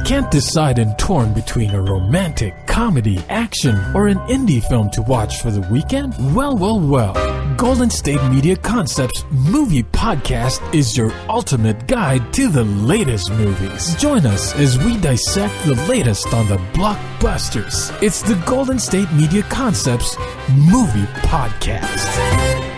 Can't decide and torn between a romantic, comedy, action, or an indie film to watch for the weekend? Well. Golden State Media Concepts Movie Podcast is your ultimate guide to the latest movies. Join us as we dissect the latest on the blockbusters. It's the Golden State Media Concepts Movie Podcast.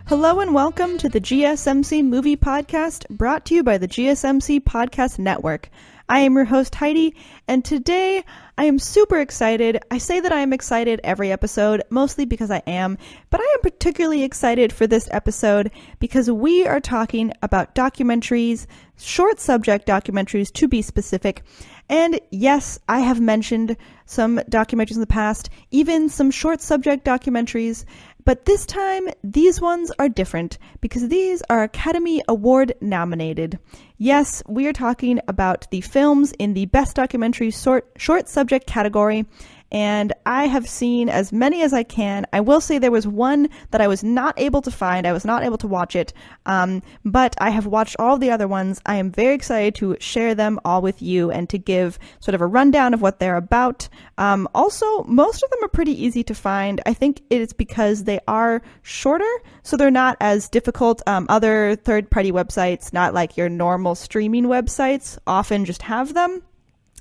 Hello and welcome to the GSMC Movie Podcast, brought to you by the GSMC Podcast Network. I am your host, Heidi, and today I am super excited. I say that I am excited every episode, mostly because I am, but I am particularly excited for this episode because we are talking about documentaries, short subject documentaries to be specific. And yes, I have mentioned some documentaries in the past, even some short subject documentaries. But this time, these ones are different because these are Academy Award nominated. Yes, we are talking about the films in the Best Documentary Short Subject category, and I have seen as many as I can. I will say there was one that I was not able to find. I was not able to watch it, but I have watched all the other ones. I am very excited to share them all with you and to give sort of a rundown of what they're about. Also, most of them are pretty easy to find. I think it's because they are shorter, so they're not as difficult. Other third-party websites, not like your normal streaming websites, often just have them.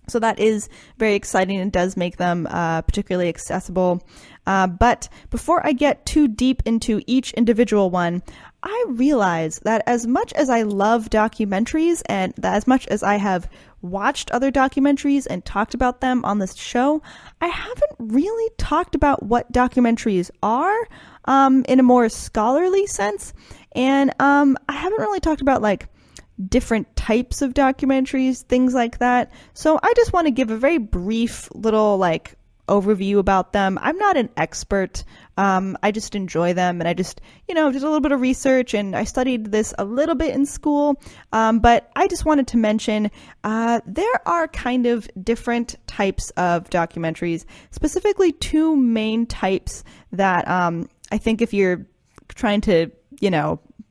So that is very exciting and does make them particularly accessible. But before I get too deep into each individual one, I realize that as much as I love documentaries and that as much as I have watched other documentaries and talked about them on this show, I haven't really talked about what documentaries are in a more scholarly sense. And I haven't really talked about like different types of documentaries, things like that. So I just want to give a very brief little like overview about them. I'm not an expert. I just enjoy them, and I just, did a little bit of research, and I studied this a little bit in school. But I just wanted to mention there are kind of different types of documentaries, specifically two main types that I think if you're trying to,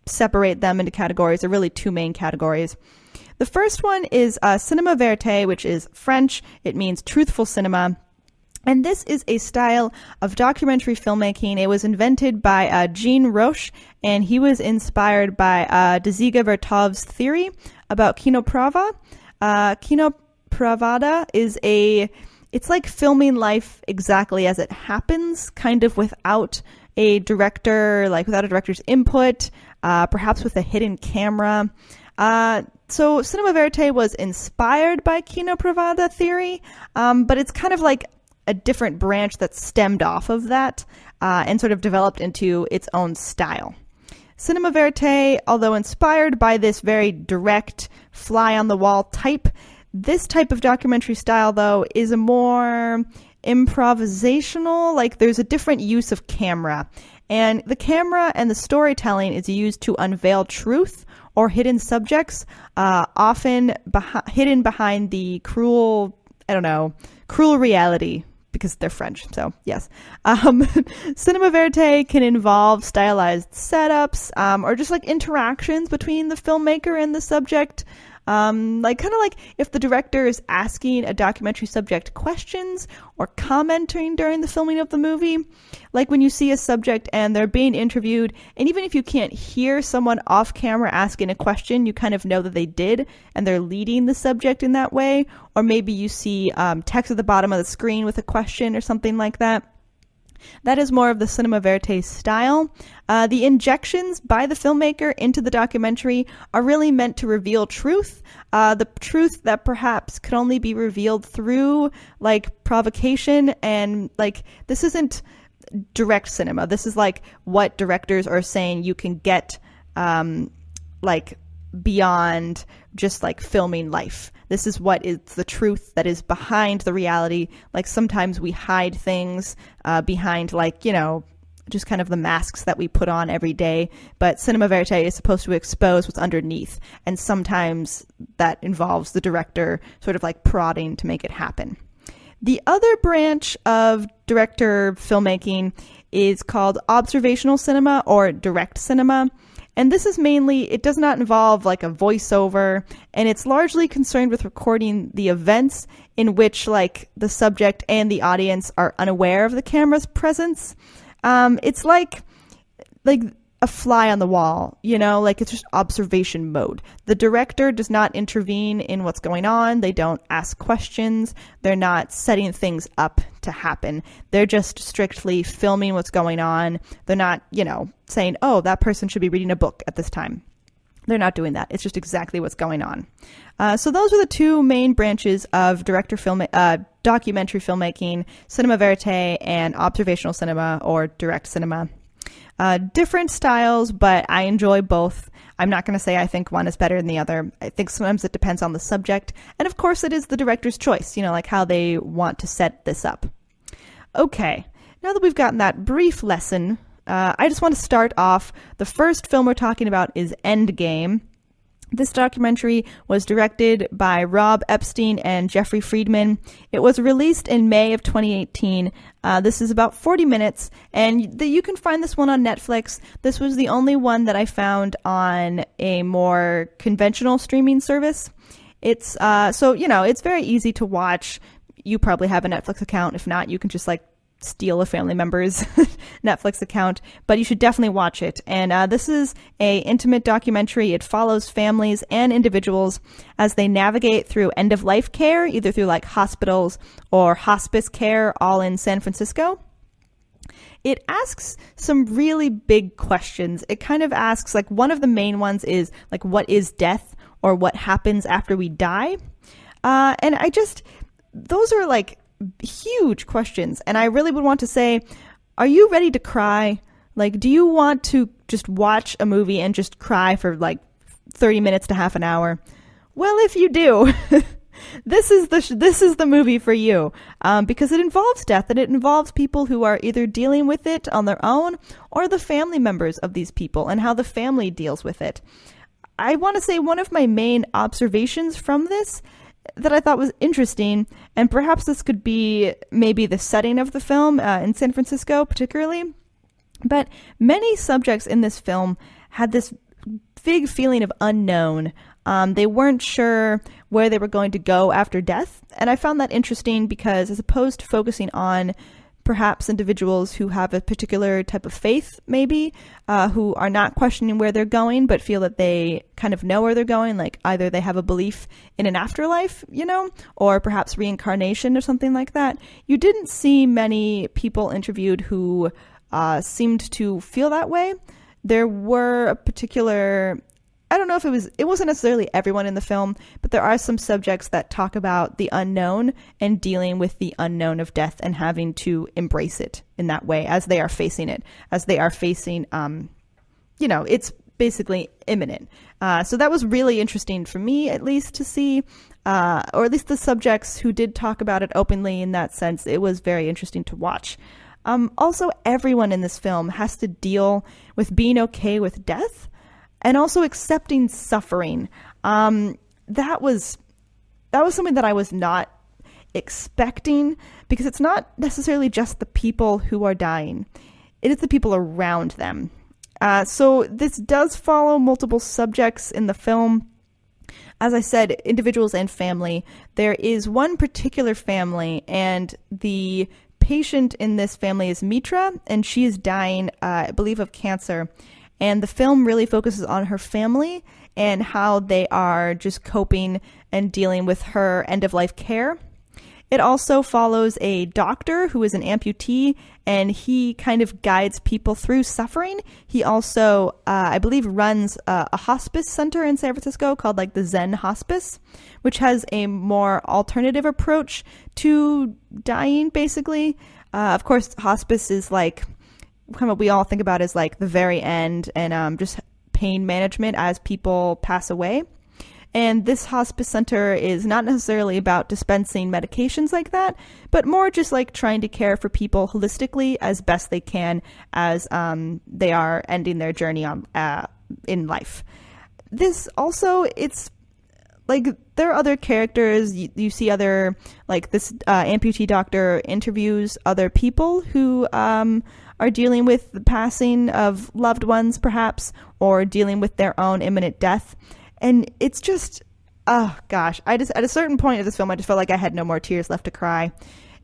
separate them into categories, are really two main categories. The first one is cinema verite, which is French. It means truthful cinema. And this is a style of documentary filmmaking. It was invented by Jean Roche, and he was inspired by Dziga Vertov's theory about kinoprava. Kinopravda is it's like filming life exactly as it happens, kind of without a director, like without a director's input, perhaps with a hidden camera. So cinema verite was inspired by kinopravda theory, but it's kind of like a different branch that stemmed off of that and sort of developed into its own style. Cinema verite, although inspired by this very direct, fly-on-the-wall type, this type of documentary style, though, is a more improvisational, like there's a different use of camera. And the camera and the storytelling is used to unveil truth or hidden subjects, often hidden behind the cruel reality, because they're French. So yes, cinema verite can involve stylized setups or just like interactions between the filmmaker and the subject. Like if the director is asking a documentary subject questions or commenting during the filming of the movie, like when you see a subject and they're being interviewed, and even if you can't hear someone off camera asking a question, you kind of know that they did, and they're leading the subject in that way. Or maybe you see text at the bottom of the screen with a question or something like that. That is more of the cinema verite style. The injections by the filmmaker into the documentary are really meant to reveal truth, the truth that perhaps could only be revealed through like provocation, and like this isn't direct cinema. This is like what directors are saying you can get like beyond just like filming life. This is what is the truth that is behind the reality. Like sometimes we hide things behind, like, you know, just kind of the masks that we put on every day. But cinema verite is supposed to expose what's underneath. And sometimes that involves the director sort of like prodding to make it happen. The other branch of director filmmaking is called observational cinema or direct cinema. And this is mainly, it does not involve like a voiceover, and it's largely concerned with recording the events in which like the subject and the audience are unaware of the camera's presence. It's like a fly on the wall, you know, like it's just observation mode. The director does not intervene in what's going on. They don't ask questions. They're not setting things up to happen. They're just strictly filming what's going on. They're not, you know, saying, oh, that person should be reading a book at this time. They're not doing that. It's just exactly what's going on. So those are the two main branches of documentary filmmaking, cinema verite and observational cinema or direct cinema. Different styles, but I enjoy both. I'm not going to say I think one is better than the other. I think sometimes it depends on the subject. And of course it is the director's choice, you know, like how they want to set this up. Okay, now that we've gotten that brief lesson, I just want to start off. The first film we're talking about is Endgame. This documentary was directed by Rob Epstein and Jeffrey Friedman. It was released in May of 2018. This is about 40 minutes, and you can find this one on Netflix. This was the only one that I found on a more conventional streaming service. It's so, you know, it's very easy to watch. You probably have a Netflix account. If not, you can just like steal a family member's Netflix account, but you should definitely watch it. And this is a intimate documentary. It follows families and individuals as they navigate through end-of-life care, either through like hospitals or hospice care, all in San Francisco. It asks some really big questions. It kind of asks, like, one of the main ones is like, what is death, or what happens after we die? And those are like huge questions, and I really would want to say, are you ready to cry? Like, do you want to just watch a movie and just cry for like 30 minutes to half an hour? Well, if you do, this is the movie for you, because it involves death, and it involves people who are either dealing with it on their own or the family members of these people and how the family deals with it. I want to say one of my main observations from this that I thought was interesting, and perhaps this could be maybe the setting of the film in San Francisco particularly, but many subjects in this film had this big feeling of unknown. They weren't sure where they were going to go after death, and I found that interesting because as opposed to focusing on perhaps individuals who have a particular type of faith, maybe, who are not questioning where they're going, but feel that they kind of know where they're going, like either they have a belief in an afterlife, you know, or perhaps reincarnation or something like that. You didn't see many people interviewed who seemed to feel that way. There were a particular, I don't know if it wasn't necessarily everyone in the film, but there are some subjects that talk about the unknown and dealing with the unknown of death and having to embrace it in that way as they are facing it, as they are facing, you know, it's basically imminent. So that was really interesting for me, at least, to see, or at least the subjects who did talk about it openly in that sense. It was very interesting to watch. Also, everyone in this film has to deal with being okay with death and also accepting suffering. That was something that I was not expecting, because it's not necessarily just the people who are dying. It is the people around them. So this does follow multiple subjects in the film. As I said, individuals and family. There is one particular family, and the patient in this family is Mitra, and she is dying, I believe, of cancer. And the film really focuses on her family and how they are just coping and dealing with her end-of-life care. It also follows a doctor who is an amputee, and he kind of guides people through suffering. He also, I believe, runs a hospice center in San Francisco called like the Zen Hospice, which has a more alternative approach to dying, basically. Of course, hospice is like kind of what we all think about as like the very end, and just pain management as people pass away. And this hospice center is not necessarily about dispensing medications like that, but more just like trying to care for people holistically as best they can as they are ending their journey on in life. This also, it's like there are other characters. You see other, like this amputee doctor interviews other people who are dealing with the passing of loved ones, perhaps, or dealing with their own imminent death. And it's just, oh gosh, at a certain point of this film, I just felt like I had no more tears left to cry.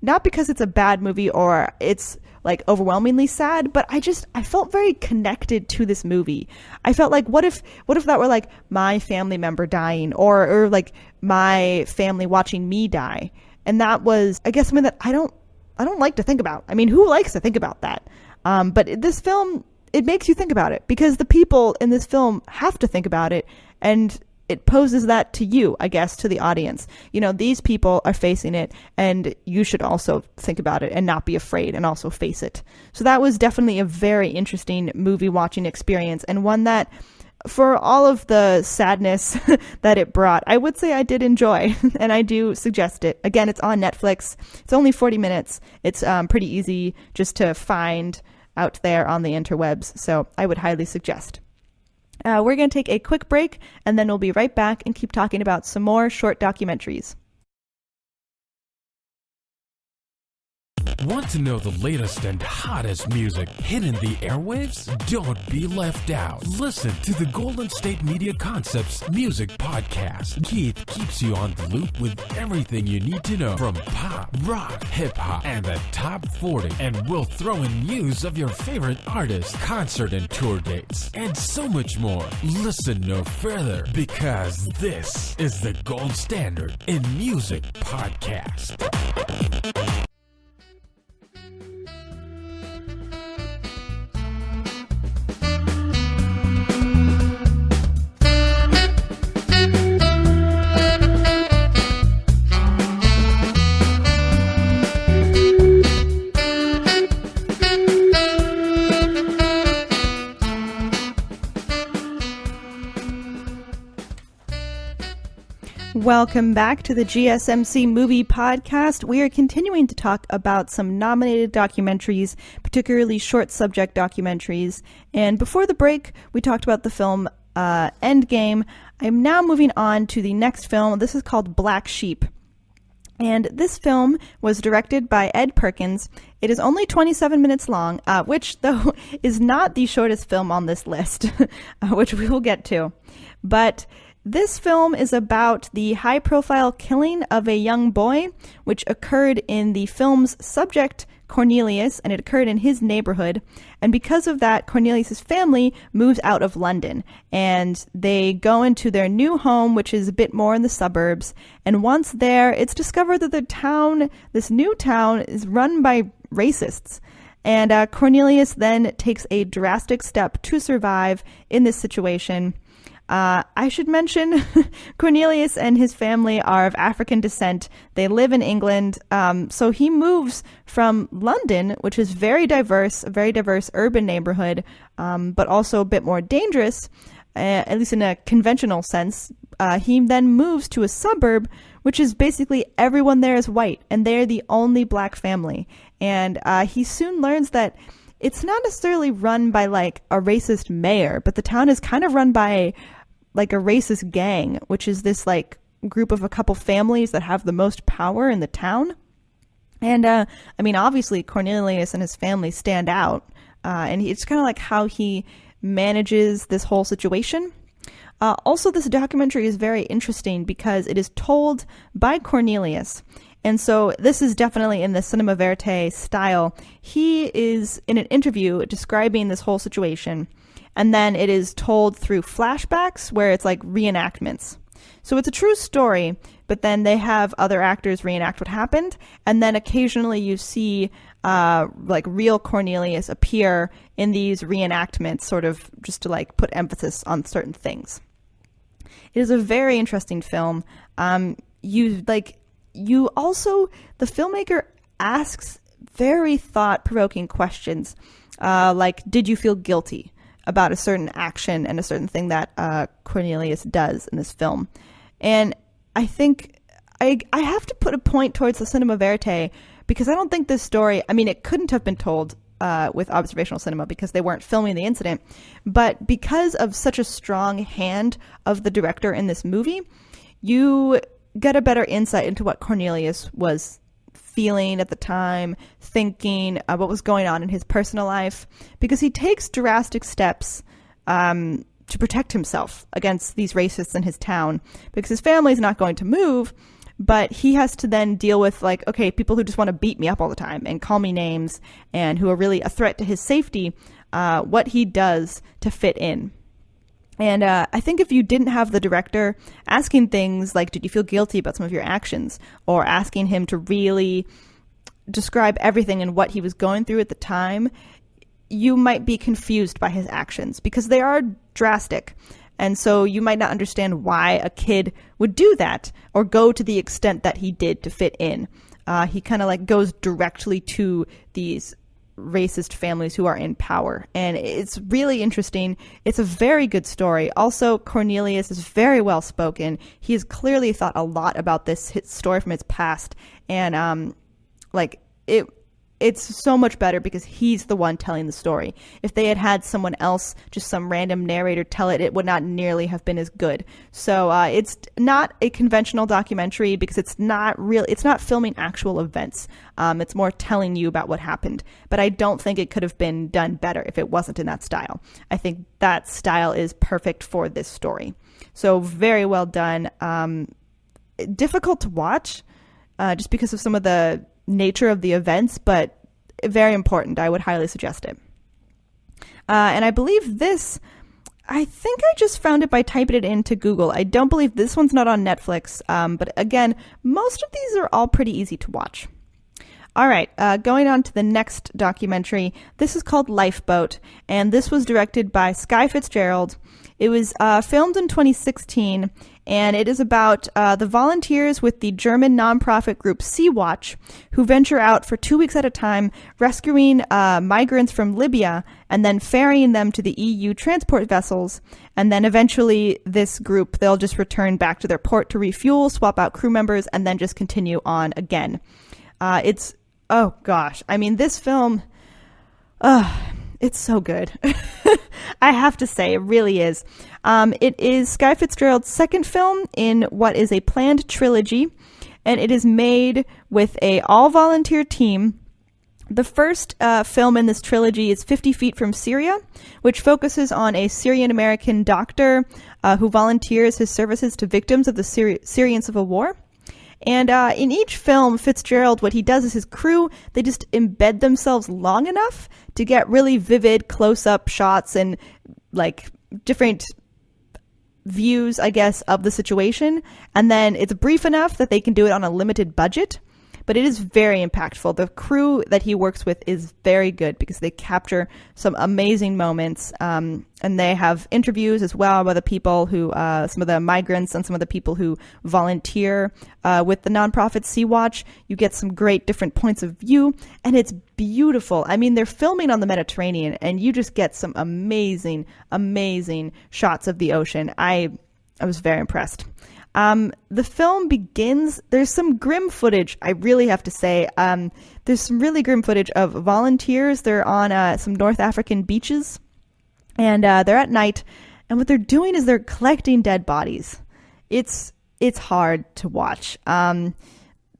Not because it's a bad movie or it's like overwhelmingly sad, but I felt very connected to this movie. I felt like, what if that were like my family member dying or like my family watching me die? And that was, I guess, something that I don't like to think about. I mean, who likes to think about that? But this film, it makes you think about it because the people in this film have to think about it, and it poses that to you, I guess, to the audience. You know, these people are facing it, and you should also think about it and not be afraid and also face it. So that was definitely a very interesting movie watching experience, and one that, for all of the sadness that it brought, I would say I did enjoy, and I do suggest it. Again, it's on Netflix. It's only 40 minutes. It's pretty easy just to find out there on the interwebs, so I would highly suggest. We're going to take a quick break, and then we'll be right back and keep talking about some more short documentaries. Want to know the latest and hottest music hitting the airwaves? Don't be left out. Listen to the Golden State Media Concepts Music Podcast. Keith keeps you on the loop with everything you need to know from pop, rock, hip-hop, and the top 40. And we'll throw in news of your favorite artists, concert and tour dates, and so much more. Listen no further, because this is the gold standard in music podcast. Welcome back to the GSMC Movie Podcast. We are continuing to talk about some nominated documentaries, particularly short subject documentaries. And before the break, we talked about the film Endgame. I'm now moving on to the next film. This is called Black Sheep. And this film was directed by Ed Perkins. It is only 27 minutes long, which, though, is not the shortest film on this list, which we will get to. But this film is about the high-profile killing of a young boy, which occurred in the film's subject, Cornelius, and it occurred in his neighborhood. And because of that, Cornelius's family moves out of London, and they go into their new home, which is a bit more in the suburbs. And once there, it's discovered that this new town, is run by racists. And Cornelius then takes a drastic step to survive in this situation. I should mention Cornelius and his family are of African descent. They live in England. So he moves from London, which is a very diverse urban neighborhood, but also a bit more dangerous, at least in a conventional sense. He then moves to a suburb, which is basically everyone there is white, and they're the only black family. And he soon learns that it's not necessarily run by like a racist mayor, but the town is kind of run by like a racist gang, which is this like group of a couple families that have the most power in the town. And I mean, obviously Cornelius and his family stand out, and it's kind of like how he manages this whole situation. Also, this documentary is very interesting because it is told by Cornelius. And so this is definitely in the cinema verite style. He is in an interview describing this whole situation, and then it is told through flashbacks where it's like reenactments. So it's a true story, but then they have other actors reenact what happened, and then occasionally you see like real Cornelius appear in these reenactments, sort of just to like put emphasis on certain things. It is a very interesting film. The filmmaker asks very thought-provoking questions, like, did you feel guilty about a certain action and a certain thing that Cornelius does in this film? And I think I have to put a point towards the cinema verite, because I don't think this story, I mean, it couldn't have been told with observational cinema because they weren't filming the incident, but because of such a strong hand of the director in this movie, you get a better insight into what Cornelius was feeling at the time, thinking, what was going on in his personal life, because he takes drastic steps to protect himself against these racists in his town, because his family is not going to move, but he has to then deal with, like, okay, people who just want to beat me up all the time and call me names and who are really a threat to his safety, what he does to fit in. And I think if you didn't have the director asking things like, did you feel guilty about some of your actions, or asking him to really describe everything and what he was going through at the time, you might be confused by his actions because they are drastic. And so you might not understand why a kid would do that or go to the extent that he did to fit in. He kind of like goes directly to these racist families who are in power. And it's really interesting. It's a very good story. Also, Cornelius is very well spoken. He has clearly thought a lot about this story from its past. And it's so much better because he's the one telling the story. If they had had someone else, just some random narrator, tell it, it would not nearly have been as good. So it's not a conventional documentary because it's not filming actual events. It's more telling you about what happened. But I don't think it could have been done better if it wasn't in that style. I think that style is perfect for this story. So very well done. Difficult to watch just because of some of the nature of the events, but very important. I would highly suggest it. And I believe this, I think I just found it by typing it into Google. I don't believe this one's not on Netflix. But again, most of these are all pretty easy to watch. All right, going on to the next documentary. This is called Lifeboat, and this was directed by Sky Fitzgerald. It was filmed in 2016, and it is about the volunteers with the German nonprofit group Sea-Watch, who venture out for 2 weeks at a time, rescuing migrants from Libya and then ferrying them to the EU transport vessels. And then eventually this group, they'll just return back to their port to refuel, swap out crew members, and then just continue on again. Oh gosh, I mean, this film, it's so good. I have to say, it really is. It is Sky Fitzgerald's second film in what is a planned trilogy, and it is made with a all-volunteer team. The first film in this trilogy is 50 Feet from Syria, which focuses on a Syrian-American doctor who volunteers his services to victims of the Syrian civil war. And in each film, Fitzgerald, what he does is his crew, they just embed themselves long enough to get really vivid close-up shots and like different views, I guess, of the situation. And then it's brief enough that they can do it on a limited budget. But it is very impactful. The crew that he works with is very good because they capture some amazing moments. And they have interviews as well with the people who, some of the migrants and some of the people who volunteer with the nonprofit Sea-Watch. You get some great different points of view, and it's beautiful. I mean, they're filming on the Mediterranean, and you just get some amazing, amazing shots of the ocean. I was very impressed. The film begins, there's some grim footage, I really have to say. There's some really grim footage of volunteers. They're on some North African beaches, and they're at night, and what they're doing is they're collecting dead bodies. It's hard to watch.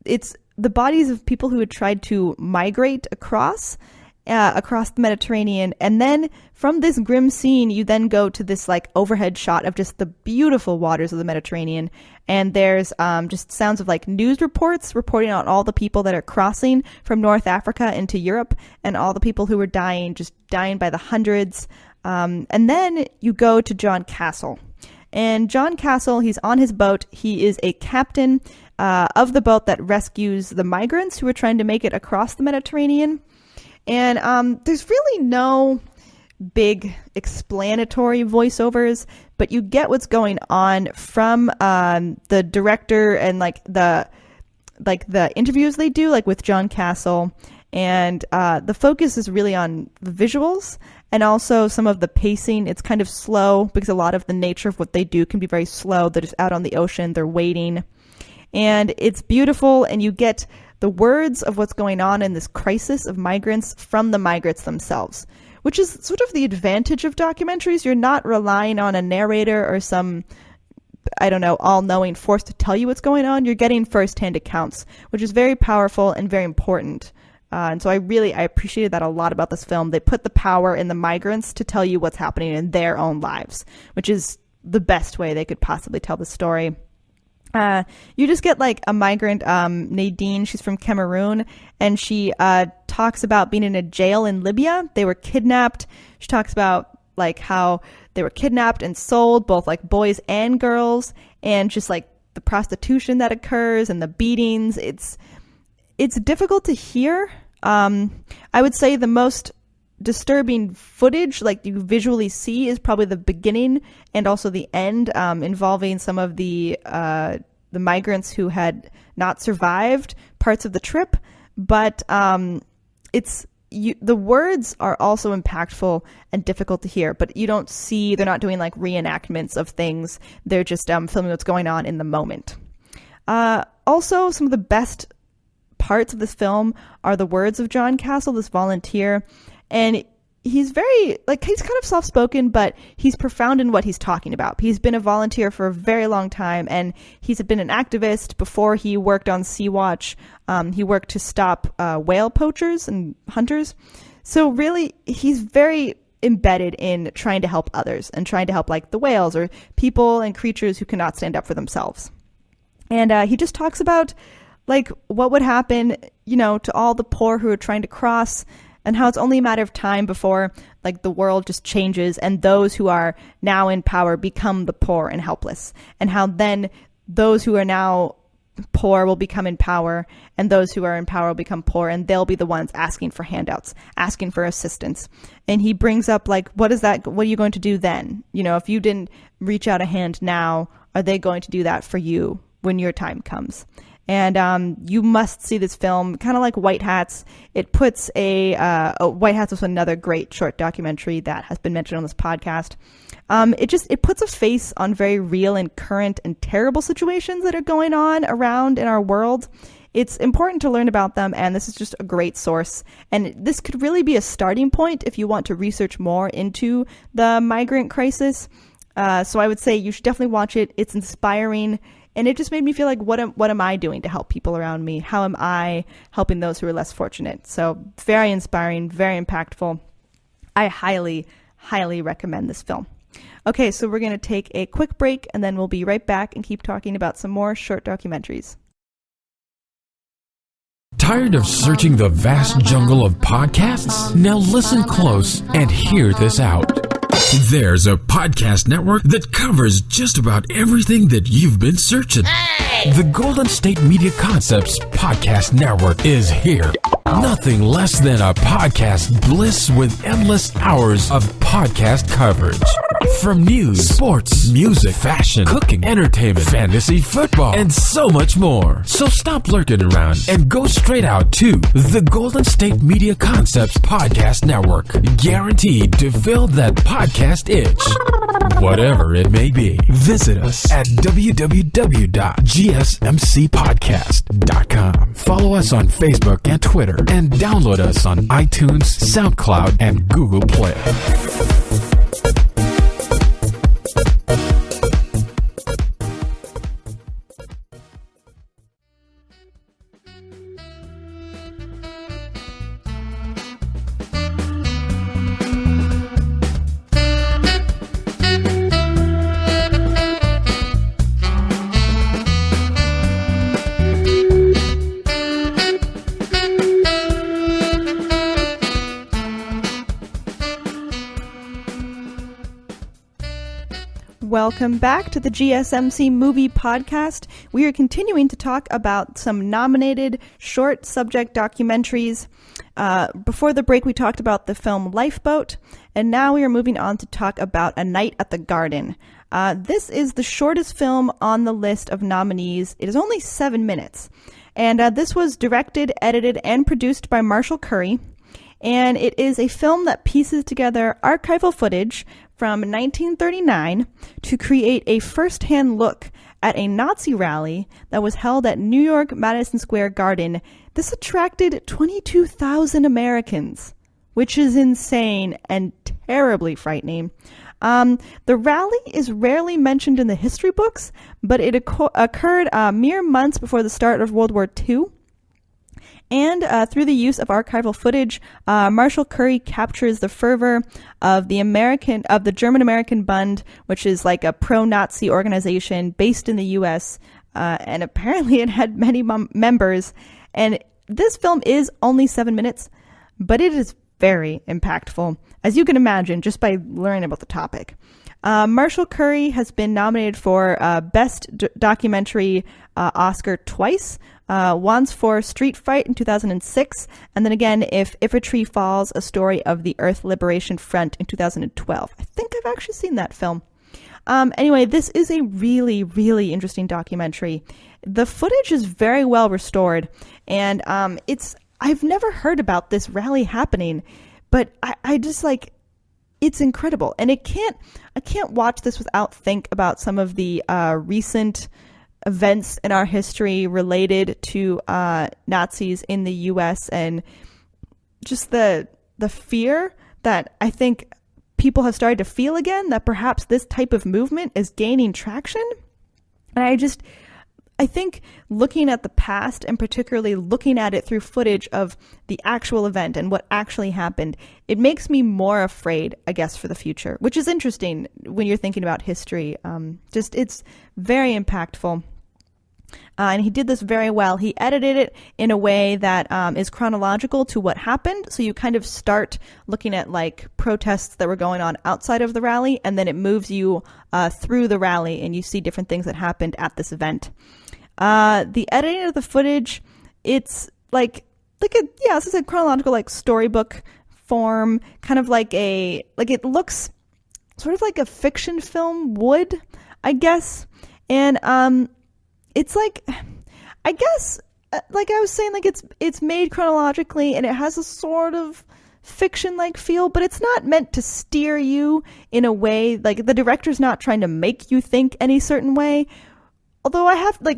It's the bodies of people who had tried to migrate across the Mediterranean. And then from this grim scene, you then go to this like overhead shot of just the beautiful waters of the Mediterranean. And there's just sounds of like news reports reporting on all the people that are crossing from North Africa into Europe and all the people who are dying, just dying by the hundreds. And then you go to John Castle. And John Castle, he's on his boat. He is a captain of the boat that rescues the migrants who are trying to make it across the Mediterranean. And there's really no big explanatory voiceovers, but you get what's going on from the director and like the interviews they do, like with John Castle. And the focus is really on the visuals And also some of the pacing, it's kind of slow because a lot of the nature of what they do can be very slow. They're just out on the ocean, they're waiting. And it's beautiful, and you get the words of what's going on in this crisis of migrants from the migrants themselves, which is sort of the advantage of documentaries. You're not relying on a narrator or some, I don't know, all-knowing force to tell you what's going on. You're getting first-hand accounts, which is very powerful and very important. And so I appreciated that a lot about this film. They put the power in the migrants to tell you what's happening in their own lives, which is the best way they could possibly tell the story. You just get like a migrant, Nadine, she's from Cameroon, and she talks about being in a jail in Libya. They were kidnapped. She talks about like how they were kidnapped and sold, both like boys and girls, and just like the prostitution that occurs and the beatings. It's difficult to hear. I would say the most disturbing footage like you visually see is probably the beginning and also the end, involving some of the migrants who had not survived parts of the trip. But the words are also impactful and difficult to hear, but you don't see, they're not doing like reenactments of things. They're just filming what's going on in the moment. Also, some of the best parts of this film are the words of John Castle, this volunteer. And he's very, like, he's kind of soft-spoken, but he's profound in what he's talking about. He's been a volunteer for a very long time, and he's been an activist. Before he worked on Sea-Watch, he worked to stop whale poachers and hunters. So really, he's very embedded in trying to help others and trying to help, like, the whales or people and creatures who cannot stand up for themselves. And he just talks about, like, what would happen, to all the poor who are trying to cross, and how it's only a matter of time before, like, the world just changes and those who are now in power become the poor and helpless. And how then those who are now poor will become in power, and those who are in power will become poor, and they'll be the ones asking for handouts, asking for assistance. And he brings up, like, what are you going to do then? If you didn't reach out a hand now, are they going to do that for you when your time comes? And you must see this film, kind of like White Hats. It puts White Hats was another great short documentary that has been mentioned on this podcast. It puts a face on very real and current and terrible situations that are going on around in our world. It's important to learn about them, and this is just a great source. And this could really be a starting point if you want to research more into the migrant crisis. So I would say you should definitely watch it. It's inspiring. And it just made me feel like, what am I doing to help people around me? How am I helping those who are less fortunate? So very inspiring, very impactful. I highly, highly recommend this film. Okay, so we're going to take a quick break, and then we'll be right back and keep talking about some more short documentaries. Tired of searching the vast jungle of podcasts? Now listen close and hear this out. There's a podcast network that covers just about everything that you've been searching. Hey! The Golden State Media Concepts Podcast Network is here. Nothing less than a podcast bliss with endless hours of podcast coverage. From news, sports, music, fashion, cooking, entertainment, fantasy, football, and so much more. So stop lurking around and go straight out to the Golden State Media Concepts Podcast Network. Guaranteed to fill that podcast itch. Whatever it may be. Visit us at www.gsmcpodcast.com. Follow us on Facebook and Twitter, and download us on iTunes, SoundCloud, and Google Play. Welcome back to the GSMC Movie Podcast. We are continuing to talk about some nominated short subject documentaries. Before the break, we talked about the film Lifeboat, and now we are moving on to talk about A Night at the Garden. This is the shortest film on the list of nominees. It is only 7 minutes. And this was directed, edited, and produced by Marshall Curry. and it is a film that pieces together archival footage from 1939 to create a first-hand look at a Nazi rally that was held at New York Madison Square Garden. This attracted 22,000 Americans, which is insane and terribly frightening. The rally is rarely mentioned in the history books, but it occurred mere months before the start of World War II. And through the use of archival footage, Marshall Curry captures the fervor of the German-American Bund, which is like a pro-Nazi organization based in the U.S. And apparently it had many members. And this film is only 7 minutes, but it is very impactful, as you can imagine, just by learning about the topic. Marshall Curry has been nominated for Best Documentary Oscar twice, once for Street Fight in 2006, and then again If a Tree Falls, A Story of the Earth Liberation Front in 2012. I think I've actually seen that film. Anyway, this is a really, really interesting documentary. The footage is very well restored, and I've never heard about this rally happening, but I just like, it's incredible. And I can't watch this without think about some of the recent events in our history related to Nazis in the U.S. and just the fear that I think people have started to feel again, that perhaps this type of movement is gaining traction. And I think looking at the past, and particularly looking at it through footage of the actual event and what actually happened, it makes me more afraid, I guess, for the future, which is interesting when you're thinking about history. It's very impactful. And he did this very well. He edited it in a way that is chronological to what happened. So you kind of start looking at like protests that were going on outside of the rally, and then it moves you through the rally, and you see different things that happened at this event. The editing of the footage, it's like it's a chronological, like storybook form, kind of like it looks sort of like a fiction film would, I guess. And it's like, I guess, like I was saying, like it's made chronologically, and it has a sort of fiction-like feel, but it's not meant to steer you in a way, like the director's not trying to make you think any certain way. Although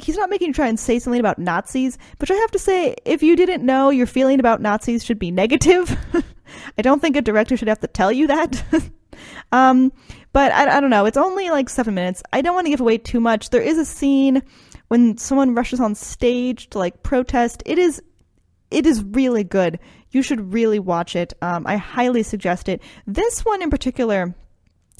he's not making you try and say something about Nazis, but I have to say, if you didn't know your feeling about Nazis should be negative, I don't think a director should have to tell you that. But I don't know. It's only like 7 minutes. I don't want to give away too much. There is a scene when someone rushes on stage to like protest. It is really good. You should really watch it. I highly suggest it. This one in particular,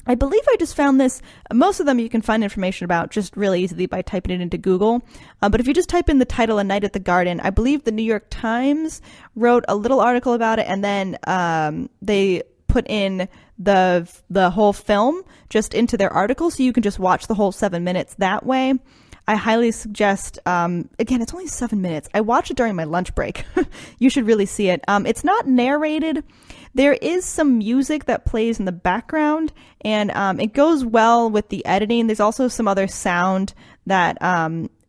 I believe I just found this. Most of them you can find information about just really easily by typing it into Google. But if you just type in the title, A Night at the Garden, I believe the New York Times wrote a little article about it, and then they put in the whole film just into their article, so you can just watch the whole 7 minutes that way. I highly suggest, again, it's only 7 minutes. I watched it during my lunch break. You should really see it. It's not narrated. There is some music that plays in the background, and it goes well with the editing. There's also some other sound that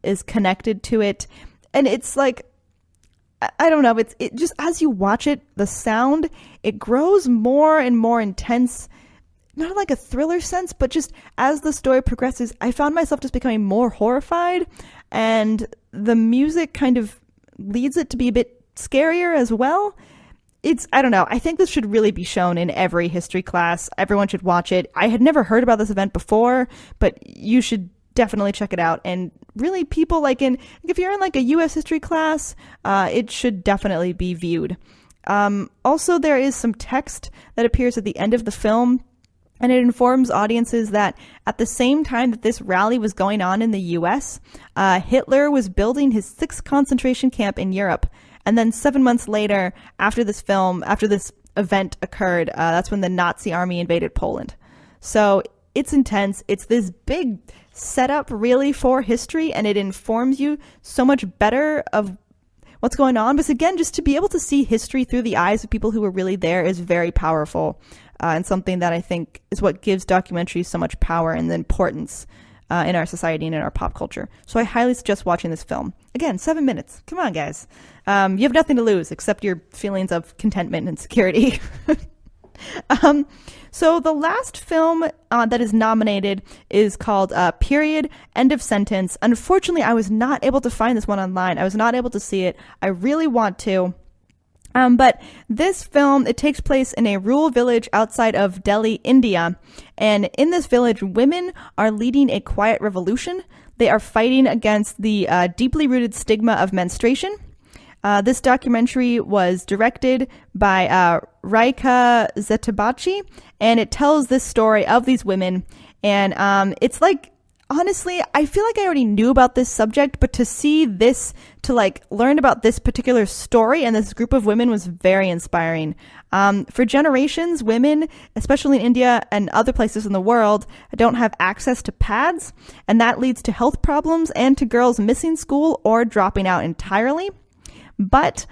is connected to it. And it's like, I don't know, it just, as you watch it, the sound, it grows more and more intense. Not like a thriller sense, but just as the story progresses, I found myself just becoming more horrified, and the music kind of leads it to be a bit scarier as well. I don't know. I think this should really be shown in every history class. Everyone should watch it. I had never heard about this event before, but you should definitely check it out. And really, people if you're in like a U.S. history class, it should definitely be viewed. Also, there is some text that appears at the end of the film, and it informs audiences that at the same time that this rally was going on in the U.S., Hitler was building his 6th concentration camp in Europe. And then 7 months later, after this event occurred, that's when the Nazi army invaded Poland. So it's intense. It's this big setup really for history, and it informs you so much better of what's going on. But again, just to be able to see history through the eyes of people who were really there is very powerful. And something that I think is what gives documentaries so much power and the importance in our society and in our pop culture. So I highly suggest watching this film. Again, 7 minutes. Come on, guys. You have nothing to lose except your feelings of contentment and security. So the last film that is nominated is called Period, End of Sentence. Unfortunately, I was not able to find this one online. I was not able to see it. I really want to. But this film, it takes place in a rural village outside of Delhi, India. And in this village, women are leading a quiet revolution. They are fighting against the deeply rooted stigma of menstruation. This documentary was directed by Raika Zetabachi, and it tells this story of these women. And it's like, honestly, I feel like I already knew about this subject, but to see this, to like learn about this particular story and this group of women was very inspiring. For generations, women, especially in India and other places in the world, don't have access to pads, and that leads to health problems and to girls missing school or dropping out entirely. But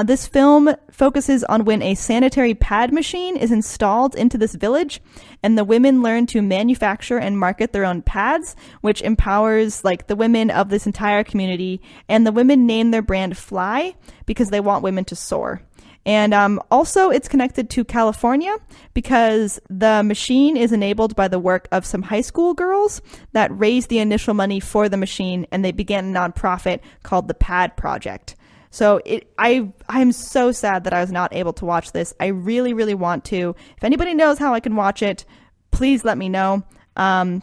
this film focuses on when a sanitary pad machine is installed into this village, and the women learn to manufacture and market their own pads, which empowers like the women of this entire community. And the women name their brand Fly because they want women to soar. And also it's connected to California because the machine is enabled by the work of some high school girls that raised the initial money for the machine, and they began a nonprofit called the Pad Project. So I'm so sad that I was not able to watch this. I really, really want to. If anybody knows how I can watch it, please let me know. At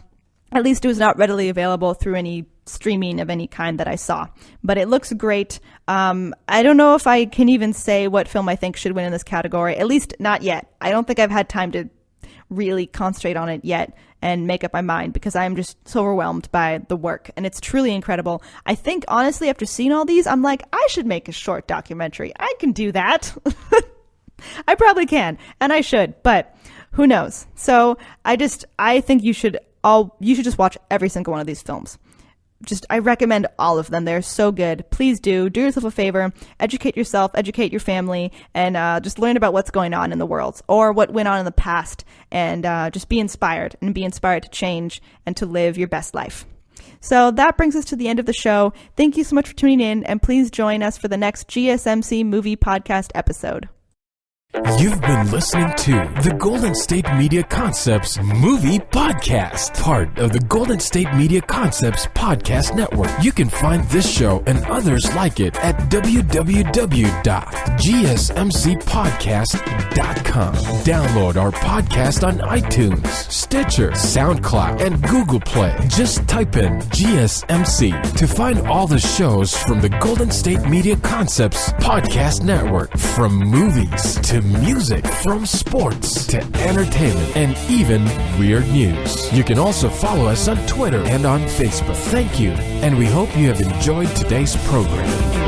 least it was not readily available through any streaming of any kind that I saw. But it looks great. I don't know if I can even say what film I think should win in this category. At least not yet. I don't think I've had time to really concentrate on it yet and make up my mind because I'm just so overwhelmed by the work, and it's truly incredible. I think honestly, after seeing all these, I'm like, I should make a short documentary. I can do that. I probably can, and I should, but who knows? So I think you should just watch every single one of these films. I recommend all of them. They're so good. Please do yourself a favor, educate yourself, educate your family, and just learn about what's going on in the world or what went on in the past, and just be inspired to change and to live your best life. So that brings us to the end of the show. Thank you so much for tuning in, and please join us for the next GSMC movie podcast episode. You've been listening to the Golden State Media Concepts Movie Podcast, part of the Golden State Media Concepts Podcast Network. You can find this show and others like it at www.gsmcpodcast.com. Download our podcast on iTunes, Stitcher, SoundCloud, and Google Play. Just type in GSMC to find all the shows from the Golden State Media Concepts Podcast Network, from movies to music, from sports to entertainment, and even weird news. You can also follow us on Twitter and on Facebook. Thank you, and we hope you have enjoyed today's program.